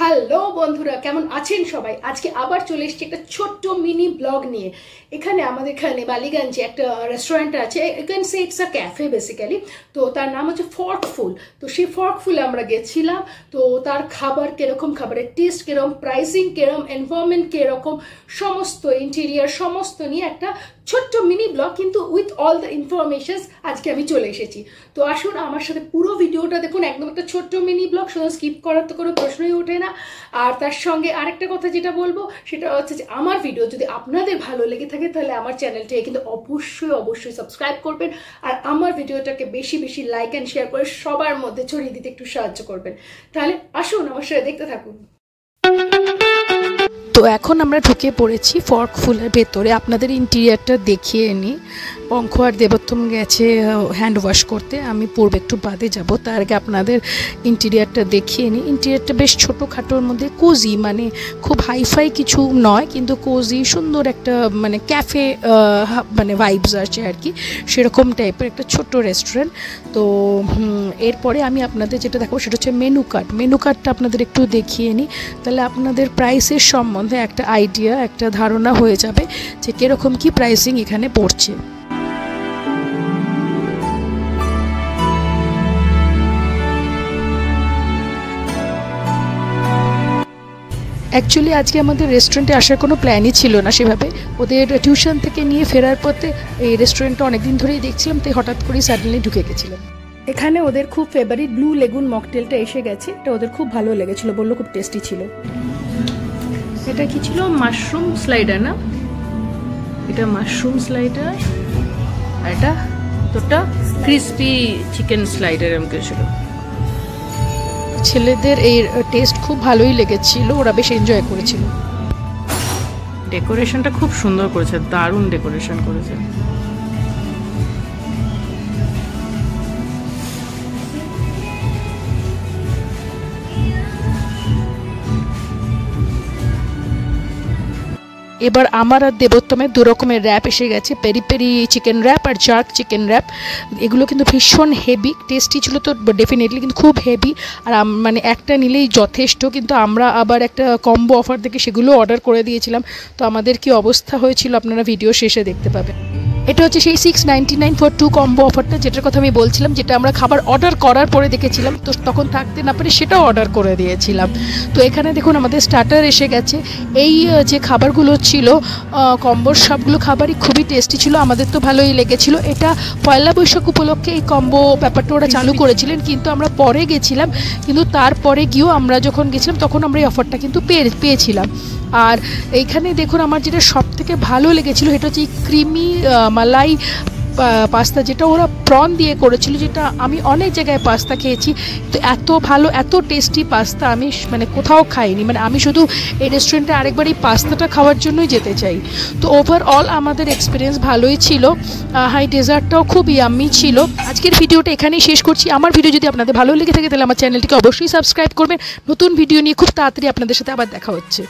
Hello বন্ধুরা, কেমন আছেন সবাই? আজকে আবার চলে এসেছি একটা ছোট্ট মিনি ব্লগ নিয়ে। এখানে আমাদের এখানে বালিগঞ্জে একটা রেস্টুরেন্ট আছে, you can say it's a cafe basically. তো তার নাম হচ্ছে ফর্কফুল। তো সেই ফর্কফুলে আমরা গেছিলাম। তো তার খাবার কিরকম, খাবারের টেস্ট কিরকম, প্রাইসিং কিরকম, এনভায়রনমেন্ট কিরকম, সমস্ত ইন্টেরিয়ার সমস্ত নিয়ে একটা ছোট্ট মিনি ব্লগ, কিন্তু উইথ অল দ্য ইনফরমেশনস আজকে আমি চলে এসেছি। তো আসুন আমার সাথে পুরো ভিডিওটা দেখুন, একদম একটা ছোট্ট মিনি ব্লগ, শুধু স্কিপ করার তো কোনো প্রশ্নই ওঠে না। আর তার সঙ্গে আরেকটা কথা যেটা বলবো সেটা হচ্ছে যে আমার ভিডিও যদি আপনাদের ভালো লেগে থাকে তাহলে আমার চ্যানেলটাকে কিন্তু অবশ্যই সাবস্ক্রাইব করবেন, আর আমার ভিডিওটাকে বেশি বেশি লাইক অ্যান্ড শেয়ার করে সবার মধ্যে ছড়িয়ে দিতে একটু সাহায্য করবেন। তাহলে আসুন আমার সাথে দেখতে থাকুন। তো এখন আমরা ঢুকে পড়েছি ফর্কফুলের ভেতরে। আপনাদের ইন্টেরিয়ারটা দেখিয়ে নিই। পঙ্খ আর দেবোত্তম গেছে হ্যান্ড ওয়াশ করতে, আমি পূর্বে একটু বাদে যাব। তার আগে আপনাদের ইন্টেরিয়ারটা দেখিয়ে নিই। ইন্টেরিয়ারটা বেশ ছোটোখাটোর মধ্যে কোজি, মানে খুব হাইফাই কিছু নয়, কিন্তু কোজি সুন্দর একটা মানে ক্যাফে মানে ভাইবস আছে আর কি, সেরকম টাইপের একটা ছোট্ট রেস্টুরেন্ট। তো এরপরে আমি আপনাদের যেটা দেখাবো সেটা হচ্ছে মেনু কার্ড। মেনু কার্ডটা আপনাদের একটু দেখিয়ে নিই, তাহলে আপনাদের প্রাইসের সম্বন্ধে একটা আইডিয়া, একটা ধারণা হয়ে যাবে যে কীরকম কী প্রাইসিং এখানে পড়ছে। অ্যাকচুয়ালি আজকে আমাদের রেস্টুরেন্টে আসার কোনো প্ল্যানই ছিল না সেভাবে। ওদের টিউশন থেকে নিয়ে ফেরার পথে এই রেস্টুরেন্টটা অনেকদিন ধরেই দেখছিলাম, তাই হঠাৎ করেই সাডেনলি ঢুকে গেছিলাম। এখানে ওদের খুব ফেভারিট ব্লু লেগুন মকটেলটা এসে গেছে, এটা ওদের খুব ভালো লেগেছিলো, বললো খুব টেস্টি ছিল। এটা কি ছিল? মাশরুম স্লাইডার না? এটা মাশরুম স্লাইডার, আর এটা তোটা ক্রিসপি চিকেন স্লাইডার এরকম কিছু ছিল। ছেলেদের এই টেস্ট খুব ভালোই লেগেছিল, ওরা বেশ এনজয় করেছিল। ডেকোরেশনটা খুব সুন্দর করেছে, দারুণ ডেকোরেশন করেছে। এবার আমার আর দেবোত্তমের দু রকমের র্যাপ এসে গেছে, পেরি পেরি চিকেন র্যাপ আর জার্ক চিকেন র্যাপ। এগুলো কিন্তু ভীষণ হেভি, টেস্টি ছিল তো ডেফিনেটলি, কিন্তু খুব হেভি। আর মানে একটা নিলেই যথেষ্ট, কিন্তু আমরা আবার একটা কম্বো অফার থেকে সেগুলো অর্ডার করে দিয়েছিলাম। তো আমাদের কি অবস্থা হয়েছিল আপনারা ভিডিও শেষে দেখতে পাবেন। এটা হচ্ছে সেই 699 ফর 2 কম্বো অফারটা, যেটার কথা আমি বলছিলাম, যেটা আমরা খাবার অর্ডার করার পরে দেখেছিলাম, তো তখন থাকতে না পারে সেটাও অর্ডার করে দিয়েছিলাম। তো এখানে দেখুন আমাদের স্টার্টার এসে গেছে। এই যে খাবারগুলো ছিল কম্বোর, সবগুলো খাবারই খুবই টেস্টি ছিল, আমাদের তো ভালোই লেগেছিল। এটা পয়লা বৈশাখ উপলক্ষে এই কম্বো ব্যাপারটা ওরা চালু করেছিলেন, কিন্তু আমরা পরে গেছিলাম, কিন্তু তারপরে গিয়েও আমরা যখন গেছিলাম তখন আমরা এই অফারটা কিন্তু পেয়েছিলাম। আর এইখানে দেখুন আমার যেটা সব থেকে ভালো লেগেছিলো সেটা হচ্ছে ক্রিমি মালাই পাস্তা, যেটা ওরা প্রন দিয়ে করেছিল, যেটা আমি অনেক জায়গায় পাস্তা খেয়েছি, তো এত ভালো এত টেস্টি পাস্তা আমি মানে কোথাও খাইনি। মানে আমি শুধু এই রেস্টুরেন্টে আরেকবার এই পাস্তাটা খাওয়ার জন্যই যেতে চাই। তো ওভারঅল আমাদের এক্সপিরিয়েন্স ভালোই ছিল। হাই ডেজার্টটাও খুব ইয়াম্মি ছিল। আজকের ভিডিওটা এখানেই শেষ করছি। আমার ভিডিও যদি আপনাদের ভালো লেগে থাকে তাহলে আমার চ্যানেলটিকে অবশ্যই সাবস্ক্রাইব করবেন। নতুন ভিডিও নিয়ে খুব তাড়াতাড়ি আপনাদের সাথে আবার দেখা হচ্ছে।